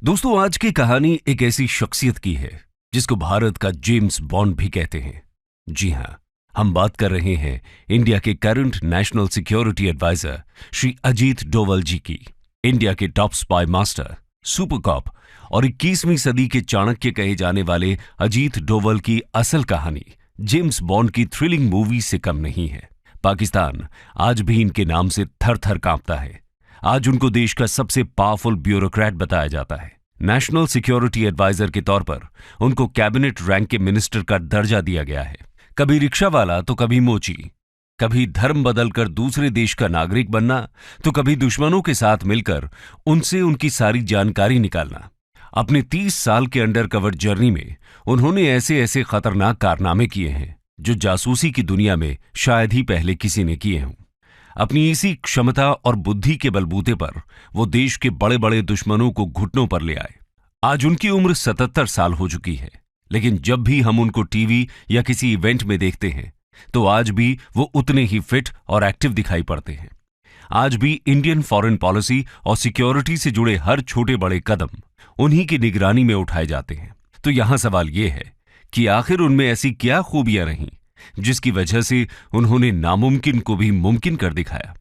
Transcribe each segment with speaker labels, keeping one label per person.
Speaker 1: दोस्तों, आज की कहानी एक ऐसी शख्सियत की है जिसको भारत का जेम्स बॉन्ड भी कहते हैं। जी हां, हम बात कर रहे हैं इंडिया के current national security adviser Shri Ajit Doval ji की। इंडिया के top spy master, super cop और 21वीं सदी के चाणक्य कहे जाने वाले अजीत डोवल की असल कहानी जेम्स बॉन्ड की थ्रिलिंग मूवी से कम नहीं है। पाकिस्तान आज भी इनके नाम से थर थर कांपता है। आज उनको देश का सबसे पावरफुल ब्यूरोक्रेट बताया जाता है। नेशनल सिक्योरिटी एडवाइजर के तौर पर उनको कैबिनेट रैंक के मिनिस्टर का दर्जा दिया गया है। कभी रिक्शा वाला तो कभी मोची, कभी धर्म बदलकर दूसरे देश का नागरिक बनना तो कभी दुश्मनों के साथ मिलकर उनसे उनकी सारी जानकारी निकालना। अपने 30 साल के अंडर कवर जर्नी में उन्होंने ऐसे ऐसे खतरनाक कारनामे किए हैं जो जासूसी की दुनिया में शायद ही पहले किसी ने किए हों। अपनी इसी क्षमता और बुद्धि के बलबूते पर वो देश के बड़े बड़े दुश्मनों को घुटनों पर ले आए। आज उनकी उम्र 77 साल हो चुकी है, लेकिन जब भी हम उनको टीवी या किसी इवेंट में देखते हैं तो आज भी वो उतने ही फिट और एक्टिव दिखाई पड़ते हैं। आज भी इंडियन फॉरेन पॉलिसी और सिक्योरिटी से जुड़े हर छोटे बड़े कदम उन्हीं की निगरानी में उठाए जाते हैं। तो यहां सवाल यह है कि आखिर उनमें ऐसी क्या खूबियां रहीं जिसकी वजह से उन्होंने नामुमकिन को भी मुमकिन कर दिखाया।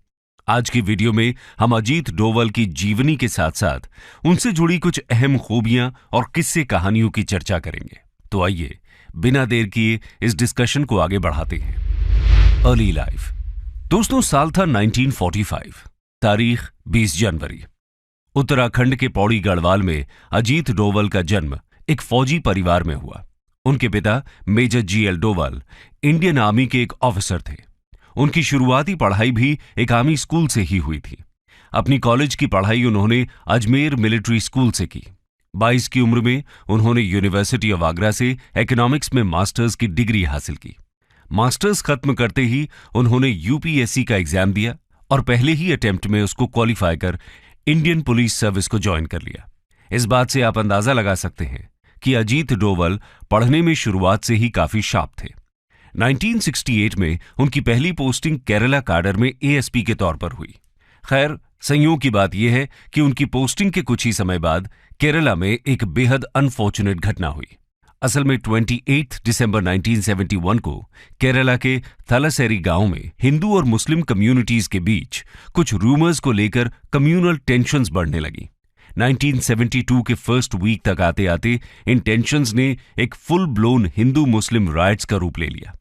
Speaker 1: आज की वीडियो में हम अजीत डोवल की जीवनी के साथ साथ उनसे जुड़ी कुछ अहम खूबियां और किस्से कहानियों की चर्चा करेंगे। तो आइए बिना देर किए इस डिस्कशन को आगे बढ़ाते हैं। Early life. दोस्तों, साल था 1945, तारीख 20 जनवरी। उत्तराखंड के पौड़ी गढ़वाल में अजीत डोवल का जन्म एक फौजी परिवार में हुआ। उनके पिता major GL Doval Indian army के एक ऑफिसर थे। उनकी शुरुआती पढ़ाई भी एक आर्मी स्कूल से ही हुई थी। अपनी कॉलेज की पढ़ाई उन्होंने अजमेर मिलिट्री स्कूल से की। 22 की उम्र में उन्होंने यूनिवर्सिटी ऑफ आगरा से इकोनॉमिक्स में मास्टर्स की डिग्री हासिल की। मास्टर्स खत्म करते ही उन्होंने यूपीएससी का एग्जाम दिया और पहले ही अटेम्प्ट में उसको क्वालिफाई कर इंडियन पुलिस सर्विस को ज्वाइन कर लिया। इस बात से आप अंदाजा लगा सकते हैं कि अजीत डोवल पढ़ने में शुरुआत से ही काफी शार्प थे। 1968 में उनकी पहली पोस्टिंग केरला काडर में एएसपी के तौर पर हुई। खैर, संयोग की बात यह है कि उनकी पोस्टिंग के कुछ ही समय बाद केरला में एक बेहद अनफॉर्चुनेट घटना हुई। असल में 28 दिसंबर 1971 को केरला के थलासेरी गांव में हिंदू और मुस्लिम कम्युनिटीज के बीच कुछ रूमर्स को लेकर कम्युनल टेंशन्स बढ़ने लगी। 1972 के फर्स्ट वीक तक आते आते इन टेंशन्स ने एक फुल ब्लोन हिंदू मुस्लिम राइट्स का रूप ले लिया।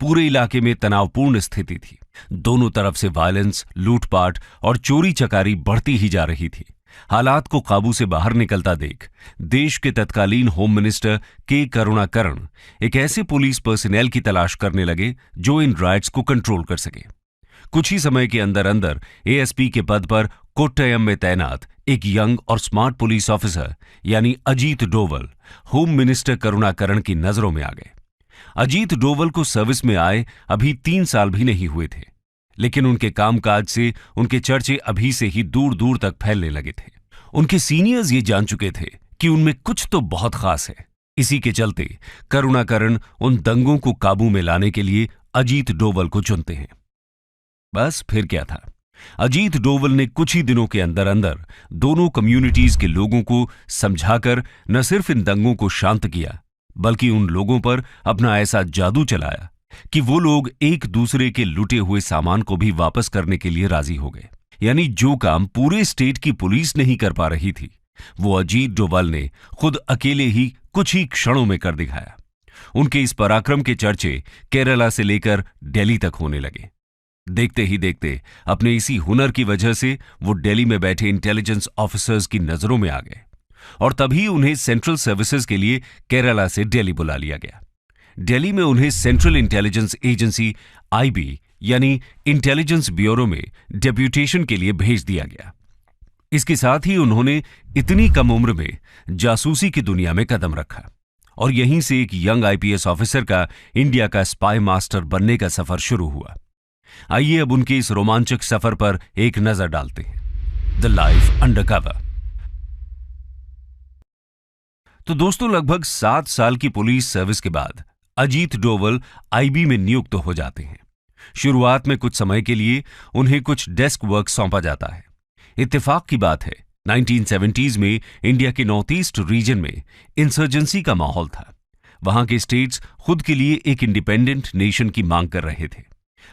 Speaker 1: पूरे इलाके में तनावपूर्ण स्थिति थी। दोनों तरफ से वायलेंस, लूटपाट और चोरी चकारी बढ़ती ही जा रही थी। हालात को काबू से बाहर निकलता देख देश के तत्कालीन होम मिनिस्टर के करुणाकरण एक ऐसे पुलिस पर्सनल की तलाश करने लगे जो इन राइट्स को कंट्रोल कर सके। कुछ ही समय के अंदर अंदर एएसपी के पद पर कोट्टयम में तैनात एक यंग और स्मार्ट पुलिस ऑफिसर यानी अजीत डोवल होम मिनिस्टर करुणाकरण की नजरों में आ गए। अजीत डोवल को सर्विस में आए अभी 3 साल भी नहीं हुए थे, लेकिन उनके कामकाज से उनके चर्चे अभी से ही दूर दूर तक फैलने लगे थे। उनके सीनियर्स ये जान चुके थे कि उनमें कुछ तो बहुत खास है। इसी के चलते करुणाकरण उन दंगों को काबू में लाने के लिए अजीत डोवल को चुनते हैं। बस फिर क्या था, अजीत डोवल ने कुछ ही दिनों के अंदर अंदर दोनों कम्युनिटीज के लोगों को समझाकर न सिर्फ इन दंगों को शांत किया, बल्कि उन लोगों पर अपना ऐसा जादू चलाया कि वो लोग एक दूसरे के लुटे हुए सामान को भी वापस करने के लिए राजी हो गए। यानी जो काम पूरे स्टेट की पुलिस नहीं कर पा रही थी, वो अजीत डोवल ने खुद अकेले ही कुछ ही क्षणों में कर दिखाया। उनके इस पराक्रम के चर्चे केरला से लेकर दिल्ली तक होने लगे। देखते ही देखते अपने इसी हुनर की वजह से वो दिल्ली में बैठे इंटेलिजेंस ऑफिसर्स की नजरों में आ गए और तभी उन्हें सेंट्रल सर्विसेज के लिए केरला से दिल्ली बुला लिया गया। दिल्ली में उन्हें सेंट्रल इंटेलिजेंस एजेंसी आईबी यानी इंटेलिजेंस ब्यूरो में डेप्यूटेशन के लिए भेज दिया गया। इसके साथ ही उन्होंने इतनी कम उम्र में जासूसी की दुनिया में कदम रखा और यहीं से एक यंग आईपीएस ऑफिसर का इंडिया का स्पाई मास्टर बनने का सफर शुरू हुआ। आइए अब उनके इस रोमांचक सफर पर एक नजर डालते हैं। The life undercover. तो दोस्तों, लगभग 7 साल की पुलिस सर्विस के बाद अजीत डोवल आईबी में नियुक्त हो जाते हैं। शुरुआत में कुछ समय के लिए उन्हें कुछ डेस्क वर्क सौंपा जाता है। इत्तेफाक की बात है 1970s में इंडिया के नॉर्थ ईस्ट रीजन में इंसर्जेंसी का माहौल था। वहां के स्टेट्स खुद के लिए एक इंडिपेंडेंट नेशन की मांग कर रहे थे।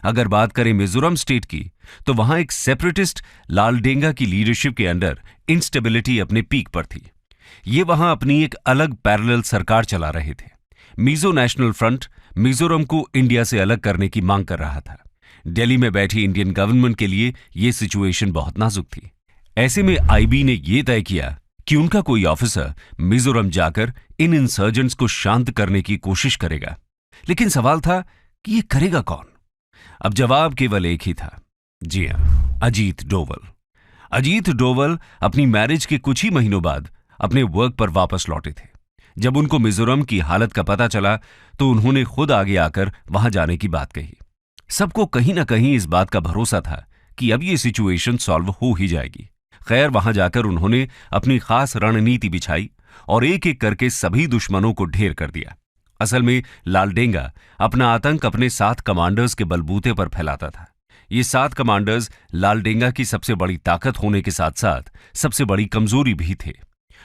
Speaker 1: अगर बात करें मिजोरम स्टेट की, तो वहां एक सेपरेटिस्ट लालडेंगा की लीडरशिप के अंडर इंस्टेबिलिटी अपने पीक पर थी। ये वहां अपनी एक अलग पैरेलल सरकार चला रहे थे। मिजो नेशनल फ्रंट मिजोरम को इंडिया से अलग करने की मांग कर रहा था। दिल्ली में बैठी इंडियन गवर्नमेंट के लिए यह सिचुएशन बहुत नाजुक थी। ऐसे में आईबी ने यह तय किया कि उनका कोई ऑफिसर मिजोरम जाकर इन इंसर्जेंट्स को शांत करने की कोशिश करेगा। लेकिन सवाल था कि यह करेगा कौन? अब जवाब केवल एक ही था, जी हां, अजीत डोवल। अजीत डोवल अपनी मैरिज के कुछ ही महीनों बाद अपने वर्क पर वापस लौटे थे। जब उनको मिजोरम की हालत का पता चला तो उन्होंने खुद आगे आकर वहां जाने की बात कही। सबको कहीं ना कहीं इस बात का भरोसा था कि अब ये सिचुएशन सॉल्व हो ही जाएगी। खैर, वहां जाकर उन्होंने अपनी खास रणनीति बिछाई और एक एक करके सभी दुश्मनों को ढेर कर दिया। असल में लालडेंगा अपना आतंक अपने 7 कमांडर्स के बलबूते पर फैलाता था। ये 7 कमांडर्स लालडेंगा की सबसे बड़ी ताकत होने के साथ साथ सबसे बड़ी कमजोरी भी थे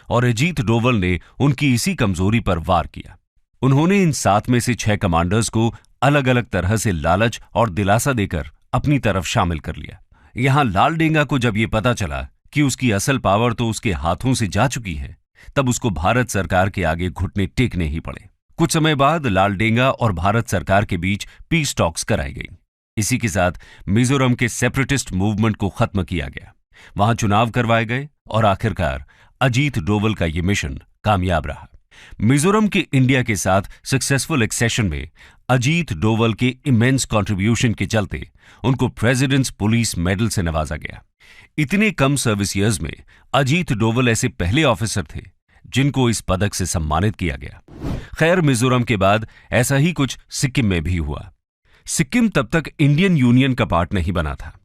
Speaker 1: और अजीत डोवल ने उनकी इसी कमजोरी पर वार किया। उन्होंने इन 7 में से 6 कमांडर्स को अलग अलग तरह से लालच और दिलासा देकर अपनी तरफ शामिल कर लिया। यहां लालडेंगा को जब ये पता चला कि उसकी असल पावर तो उसके हाथों से जा चुकी है, तब उसको भारत सरकार के आगे घुटने टेकने ही पड़े। कुछ समय बाद लालडेंगा और भारत सरकार के बीच पीस टॉक्स कराई गई। इसी के साथ मिजोरम के सेपरेटिस्ट मूवमेंट को खत्म किया गया। वहां चुनाव करवाए गए और आखिरकार अजीत डोवल का यह मिशन कामयाब रहा। मिजोरम के इंडिया के साथ सक्सेसफुल एक्सेशन में अजीत डोवल के इमेंस कंट्रीब्यूशन के चलते उनको प्रेसिडेंट्स पुलिस मेडल से नवाजा गया। इतने कम सर्विस ईयर्स में अजीत डोवल ऐसे पहले ऑफिसर थे जिनको इस पदक से सम्मानित किया गया। खैर, मिजोरम के बाद ऐसा ही कुछ सिक्किम में भी हुआ। सिक्किम तब तक इंडियन यूनियन का पार्ट नहीं बना था।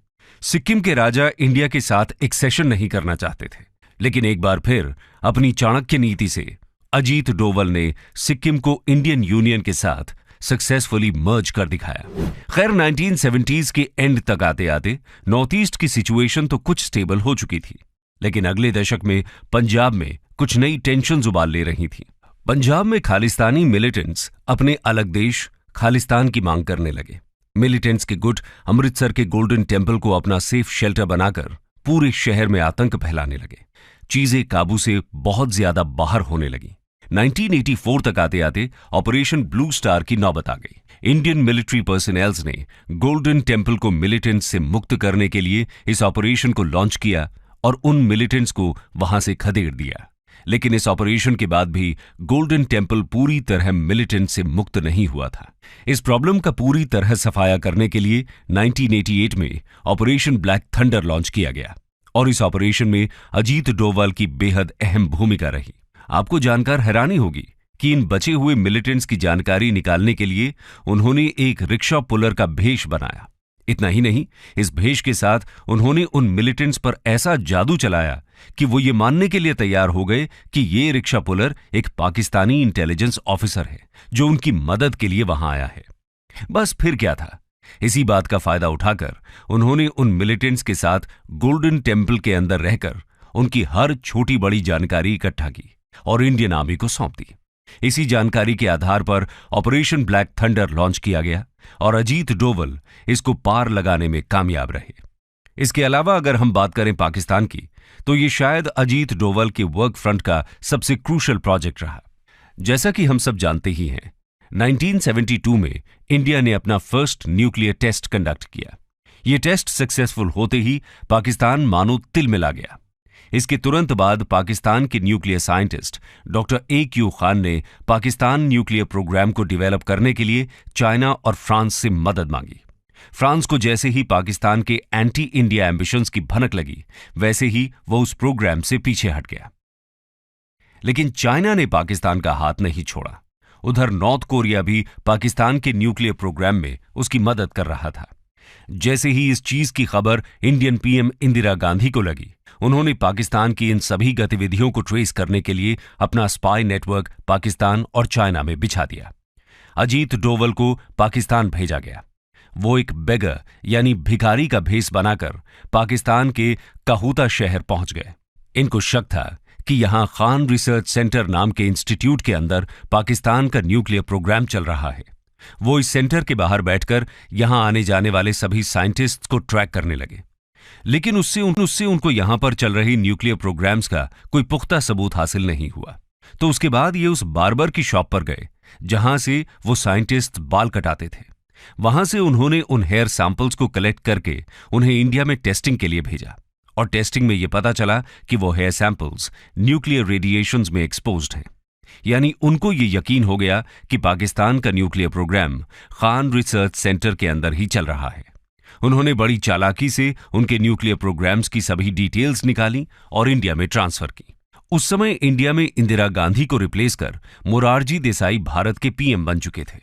Speaker 1: सिक्किम के राजा इंडिया के साथ एक्सेशन नहीं करना चाहते थे, लेकिन एक बार फिर अपनी चाणक्य नीति से अजीत डोवल ने सिक्किम को इंडियन यूनियन के साथ सक्सेसफुली मर्ज कर दिखाया। खैर, 1970s के एंड तक आते आते नॉर्थ ईस्ट की सिचुएशन तो कुछ स्टेबल हो चुकी थी, लेकिन अगले दशक में पंजाब में कुछ नई टेंशन्स उबाल ले रही थी। पंजाब में खालिस्तानी मिलिटेंट्स अपने अलग देश खालिस्तान की मांग करने लगे। मिलिटेंट्स के गुट अमृतसर के गोल्डन टेम्पल को अपना सेफ शेल्टर बनाकर पूरे शहर में आतंक फैलाने लगे। चीजें काबू से बहुत ज्यादा बाहर होने लगी। 1984 तक आते आते ऑपरेशन ब्लू स्टार की नौबत आ गई। इंडियन मिलिट्री पर्सनल्स ने गोल्डन टेम्पल को मिलिटेंट्स से मुक्त करने के लिए इस ऑपरेशन को लॉन्च किया और उन मिलिटेंट्स को वहां से खदेड़ दिया। लेकिन इस ऑपरेशन के बाद भी गोल्डन टेम्पल पूरी तरह मिलिटेंट से मुक्त नहीं हुआ था। इस प्रॉब्लम का पूरी तरह सफाया करने के लिए 1988 में ऑपरेशन ब्लैक थंडर लॉन्च किया गया और इस ऑपरेशन में अजीत डोवल की बेहद अहम भूमिका रही। आपको जानकर हैरानी होगी कि इन बचे हुए मिलिटेंट्स की जानकारी निकालने के लिए उन्होंने एक रिक्शा पुलर का भेष बनाया। इतना ही नहीं, इस भेष के साथ उन्होंने उन मिलिटेंट्स पर ऐसा जादू चलाया कि वो ये मानने के लिए तैयार हो गए कि ये रिक्शा पुलर एक पाकिस्तानी इंटेलिजेंस ऑफिसर है जो उनकी मदद के लिए वहां आया है। बस फिर क्या था, इसी बात का फायदा उठाकर उन्होंने उन मिलिटेंट्स के साथ गोल्डन टेम्पल के अंदर रहकर उनकी हर छोटी बड़ी जानकारी इकट्ठा की और इंडियन आर्मी को सौंप दी। इसी जानकारी के आधार पर ऑपरेशन ब्लैक थंडर लॉन्च किया गया और अजीत डोवल इसको पार लगाने में कामयाब रहे। इसके अलावा अगर हम बात करें पाकिस्तान की, तो ये शायद अजीत डोवल के वर्क फ्रंट का सबसे क्रूशल प्रोजेक्ट रहा। जैसा कि हम सब जानते ही हैं, 1972 में इंडिया ने अपना फर्स्ट न्यूक्लियर टेस्ट कंडक्ट किया। ये टेस्ट सक्सेसफुल होते ही पाकिस्तान मानो तिल मिला गया। इसके तुरंत बाद पाकिस्तान के nuclear scientist doctor AQ Khan ने पाकिस्तान न्यूक्लियर प्रोग्राम को डेवलप करने के लिए चाइना और फ्रांस से मदद मांगी। फ्रांस को जैसे ही पाकिस्तान के एंटी इंडिया एम्बिशंस की भनक लगी, वैसे ही वो उस प्रोग्राम से पीछे हट गया। लेकिन चाइना ने पाकिस्तान का हाथ नहीं छोड़ा। उधर नॉर्थ कोरिया भी पाकिस्तान के न्यूक्लियर प्रोग्राम में उसकी मदद कर रहा था। जैसे ही इस चीज की खबर इंडियन PM इंदिरा गांधी को लगी, उन्होंने पाकिस्तान की इन सभी गतिविधियों को ट्रेस करने के लिए अपना स्पाई नेटवर्क पाकिस्तान और चाइना में बिछा दिया। अजीत डोवल को पाकिस्तान भेजा गया। वो एक बेगर यानी भिखारी का भेष बनाकर पाकिस्तान के काहूता शहर पहुंच गए। इनको शक था कि यहां खान रिसर्च सेंटर नाम के इंस्टीट्यूट के अंदर पाकिस्तान का न्यूक्लियर प्रोग्राम चल रहा है। वो इस सेंटर के बाहर बैठकर यहां आने जाने वाले सभी साइंटिस्ट्स को ट्रैक करने लगे, लेकिन उससे उनको यहां पर चल रही न्यूक्लियर प्रोग्राम्स का कोई पुख्ता सबूत हासिल नहीं हुआ। तो उसके बाद ये उस बार्बर की शॉप पर गए जहां से वो साइंटिस्ट बाल कटाते थे। वहां से उन्होंने उन हेयर सैंपल्स को कलेक्ट करके उन्हें इंडिया में टेस्टिंग के लिए भेजा, और टेस्टिंग में यह पता चला कि वो हेयर सैंपल्स न्यूक्लियर रेडिएशंस में एक्सपोज्ड हैं। यानी उनको ये यकीन हो गया कि पाकिस्तान का nuclear programme Khan research centre के अंदर ही चल रहा है। उन्होंने बड़ी चालाकी से उनके न्यूक्लियर प्रोग्राम्स की सभी डिटेल्स निकाली और इंडिया में ट्रांसफर की। उस समय इंडिया में इंदिरा गांधी को रिप्लेस कर मोरारजी देसाई भारत के पीएम बन चुके थे।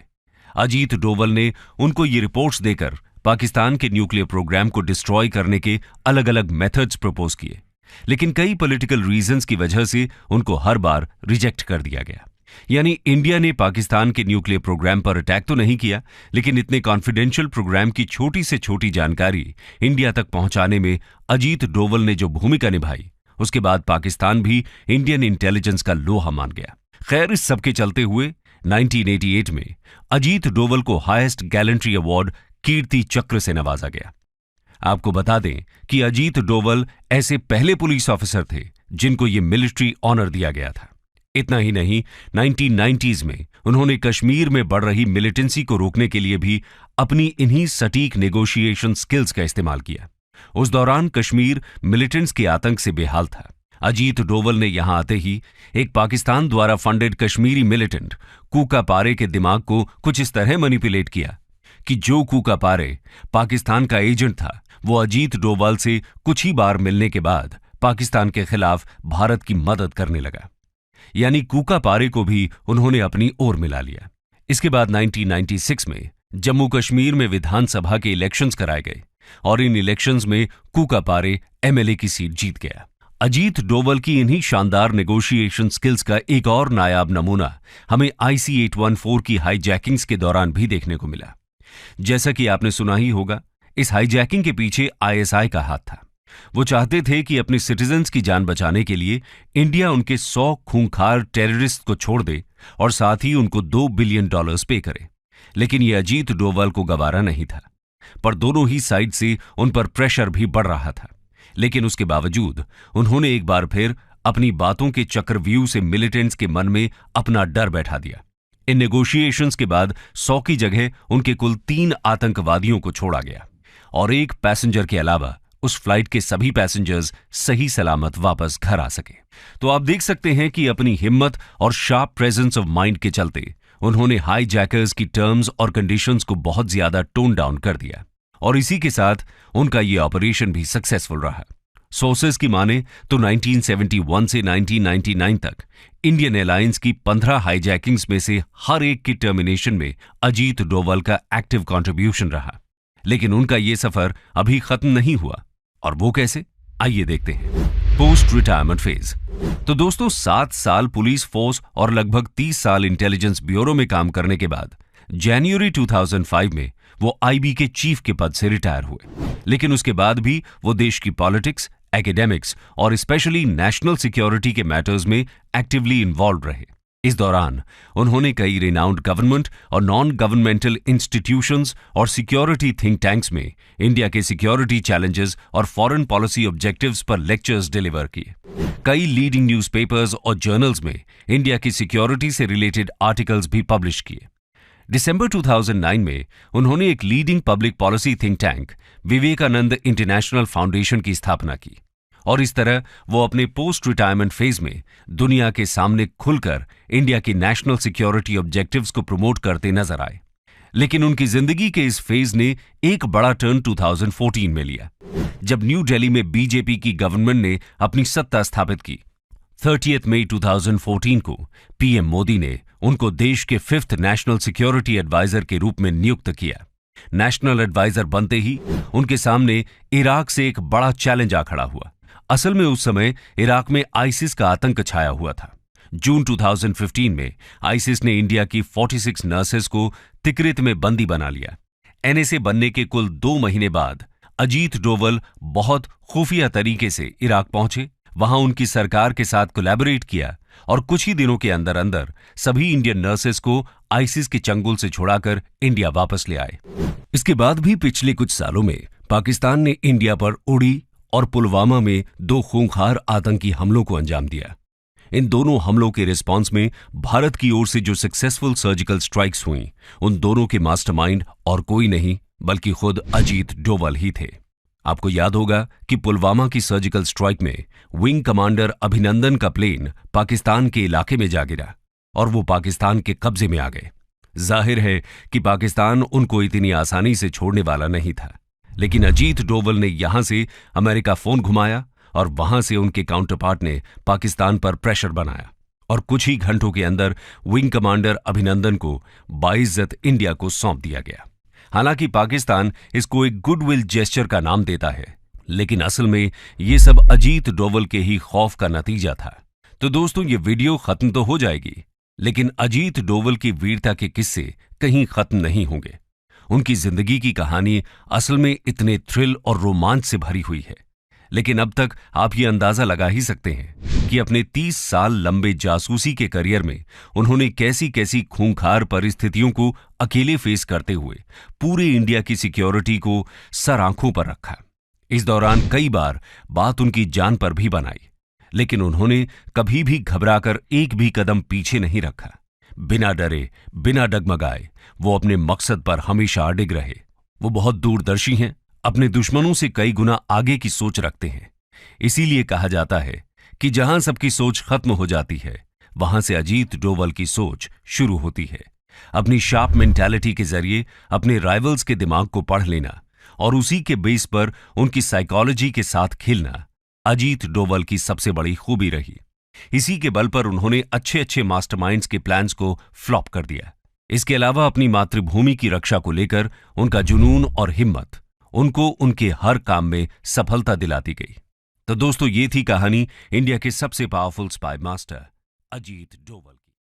Speaker 1: अजीत डोवल ने उनको ये रिपोर्ट्स देकर पाकिस्तान के न्यूक्लियर प्रोग्राम को डिस्ट्रॉय करने के अलग अलग मेथड्स प्रपोज किए, लेकिन कई पॉलिटिकल रीजंस की वजह से उनको हर बार रिजेक्ट कर दिया गया। यानी इंडिया ने पाकिस्तान के न्यूक्लियर प्रोग्राम पर अटैक तो नहीं किया, लेकिन इतने कॉन्फिडेंशियल प्रोग्राम की छोटी से छोटी जानकारी इंडिया तक पहुंचाने में अजीत डोवल ने जो भूमिका निभाई, उसके बाद पाकिस्तान भी इंडियन इंटेलिजेंस का लोहा मान गया। खैर, इस सबके चलते हुए 1988 में अजीत डोवल को हाईएस्ट गैलेंट्री अवार्ड कीर्ति चक्र से नवाजा गया। आपको बता दें कि अजीत डोवल ऐसे पहले पुलिस ऑफिसर थे जिनको ये मिलिट्री ऑनर दिया गया था। इतना ही नहीं, 1990s में उन्होंने कश्मीर में बढ़ रही मिलिटेंसी को रोकने के लिए भी अपनी इन्हीं सटीक नेगोशिएशन स्किल्स का इस्तेमाल किया। उस दौरान कश्मीर मिलिटेंट्स के आतंक से बेहाल था। अजीत डोवल ने यहां आते ही एक पाकिस्तान द्वारा फंडेड कश्मीरी मिलिटेंट कूका पारे के दिमाग को कुछ इस तरह मैनिपुलेट किया कि जो कूका पारे पाकिस्तान का एजेंट था, वो अजीत डोवल से कुछ ही बार मिलने के बाद पाकिस्तान के खिलाफ भारत की मदद करने लगा। यानी कूका पारे को भी उन्होंने अपनी ओर मिला लिया। इसके बाद 1996 में जम्मू कश्मीर में विधानसभा के इलेक्शंस कराए गए और इन इलेक्शंस में कूका पारे एमएलए की सीट जीत गया। अजीत डोवल की इन्हीं शानदार नेगोशिएशन स्किल्स का एक और नायाब नमूना हमें IC-814 की हाईजैकिंग्स के दौरान भी देखने को मिला। जैसा कि आपने सुना ही होगा, इस हाईजैकिंग के पीछे ISI का हाथ था। वो चाहते थे कि अपने सिटीजन्स की जान बचाने के लिए इंडिया उनके 100 खूंखार टेररिस्ट को छोड़ दे और साथ ही उनको $2 बिलियन पे करे। लेकिन ये अजीत डोवल को गवारा नहीं था, पर दोनों ही साइड से उन पर प्रेशर भी बढ़ रहा था। लेकिन उसके बावजूद उन्होंने एक बार फिर अपनी बातों के चक्रव्यूह से मिलिटेंट्स के मन में अपना डर बैठा दिया। इन नेगोशिएशंस के बाद 100 की जगह उनके कुल 3 आतंकवादियों को छोड़ा गया और एक पैसेंजर के अलावा उस फ्लाइट के सभी पैसेंजर्स सही सलामत वापस घर आ सके। तो आप देख सकते हैं कि अपनी हिम्मत और शार्प प्रेजेंस ऑफ माइंड के चलते उन्होंने हाईजैकर्स की टर्म्स और कंडीशंस को बहुत ज्यादा टोन डाउन कर दिया और इसी के साथ उनका ये ऑपरेशन भी सक्सेसफुल रहा। सोर्सेज की माने तो 1971 से 1999 तक इंडियन एयरलाइंस की 15 हाईजैकिंग्स में से हर एक की टर्मिनेशन में अजीत डोवल का एक्टिव कंट्रीब्यूशन रहा। लेकिन उनका ये सफर अभी खत्म नहीं हुआ, और वो कैसे, आइए देखते हैं। Post retirement phase. तो दोस्तों, 7 साल पुलिस फोर्स और लगभग 30 साल इंटेलिजेंस ब्यूरो में काम करने के बाद जनवरी 2005 में वो IB के चीफ के पद से रिटायर हुए। लेकिन उसके बाद भी वो देश की पॉलिटिक्स, एकेडेमिक्स और स्पेशली नेशनल सिक्योरिटी के मैटर्स में एक्टिवली इन्वॉल्व रहे। इस दौरान उन्होंने कई रिनाउंड गवर्नमेंट और नॉन गवर्नमेंटल इंस्टीट्यूशंस और सिक्योरिटी थिंक टैंक्स में इंडिया के सिक्योरिटी चैलेंजेस और फॉरेन पॉलिसी ऑब्जेक्टिव्स पर लेक्चर्स डिलीवर किए। कई लीडिंग न्यूज़पेपर्स और जर्नल्स में इंडिया की सिक्योरिटी से रिलेटेड आर्टिकल्स भी पब्लिश किए। दिसंबर 2009 में उन्होंने एक leading public policy think tank Vivekananda international foundation की स्थापना की और इस तरह वो अपने पोस्ट रिटायरमेंट फेज में दुनिया के सामने खुलकर इंडिया की नेशनल सिक्योरिटी ऑब्जेक्टिव्स को प्रमोट करते नजर आए। लेकिन उनकी जिंदगी के इस फेज ने एक बड़ा टर्न 2014 में लिया, जब न्यू दिल्ली में बीजेपी की गवर्नमेंट ने अपनी सत्ता स्थापित की। 30 मई 2014 को पीएम मोदी ने उनको देश के 5th नेशनल सिक्योरिटी एडवाइजर के रूप में नियुक्त किया। नेशनल एडवाइजर बनते ही उनके सामने इराक से एक बड़ा चैलेंज आ खड़ा हुआ। असल में उस समय इराक में आईसिस का आतंक छाया हुआ था। जून 2015 में आईसिस ने इंडिया की 46 नर्सेस को तिकरित में बंदी बना लिया। एनएसए बनने के कुल 2 महीने बाद अजीत डोवल बहुत खुफिया तरीके से इराक पहुंचे, वहां उनकी सरकार के साथ कोलैबोरेट किया और कुछ ही दिनों के अंदर अंदर सभी इंडियन नर्सेस को आईसिस के चंगुल से छुड़ाकर इंडिया वापस ले आए। इसके बाद भी पिछले कुछ सालों में पाकिस्तान ने इंडिया पर उड़ी और पुलवामा में 2 खूंखार आतंकी हमलों को अंजाम दिया। इन दोनों हमलों के रिस्पांस में भारत की ओर से जो सक्सेसफुल सर्जिकल स्ट्राइक्स हुई, उन दोनों के मास्टरमाइंड और कोई नहीं बल्कि खुद अजीत डोवल ही थे। आपको याद होगा कि पुलवामा की सर्जिकल स्ट्राइक में विंग कमांडर अभिनंदन का प्लेन पाकिस्तान के इलाके में जा गिरा और वो पाकिस्तान के कब्जे में आ गए। जाहिर है कि पाकिस्तान उनको इतनी आसानी से छोड़ने वाला नहीं था, लेकिन अजीत डोवल ने यहां से अमेरिका फोन घुमाया और वहां से उनके काउंटरपार्ट ने पाकिस्तान पर प्रेशर बनाया और कुछ ही घंटों के अंदर विंग कमांडर अभिनंदन को बाइज्जत इंडिया को सौंप दिया गया। हालांकि पाकिस्तान इसको एक गुडविल जेस्चर का नाम देता है, लेकिन असल में ये सब अजीत डोवल के ही खौफ का नतीजा था। तो दोस्तों, ये वीडियो खत्म तो हो जाएगी, लेकिन अजीत डोवल की वीरता के किस्से कहीं खत्म नहीं होंगे। उनकी जिंदगी की कहानी असल में इतने थ्रिल और रोमांच से भरी हुई है, लेकिन अब तक आप ये अंदाजा लगा ही सकते हैं कि अपने 30 साल लंबे जासूसी के करियर में उन्होंने कैसी कैसी खूंखार परिस्थितियों को अकेले फेस करते हुए पूरे इंडिया की सिक्योरिटी को सर आंखों पर रखा। इस दौरान कई बार बात उनकी जान पर भी बनाई, लेकिन उन्होंने कभी भी घबराकर एक भी कदम पीछे नहीं रखा। बिना डरे, बिना डगमगाए वो अपने मकसद पर हमेशा अडिग रहे। वो बहुत दूरदर्शी हैं, अपने दुश्मनों से कई गुना आगे की सोच रखते हैं। इसीलिए कहा जाता है कि जहां सबकी सोच खत्म हो जाती है, वहां से अजीत डोवल की सोच शुरू होती है। अपनी शार्प मेंटालिटी के जरिए अपने राइवल्स के दिमाग को पढ़ लेना और उसी के बेस पर उनकी साइकोलॉजी के साथ खेलना अजीत डोवल की सबसे बड़ी खूबी रही। इसी के बल पर उन्होंने अच्छे अच्छे मास्टरमाइंड्स के प्लान्स को फ्लॉप कर दिया। इसके अलावा अपनी मातृभूमि की रक्षा को लेकर उनका जुनून और हिम्मत उनको उनके हर काम में सफलता दिलाती गई। तो दोस्तों, ये थी कहानी इंडिया के सबसे powerful spy master Ajit Doval.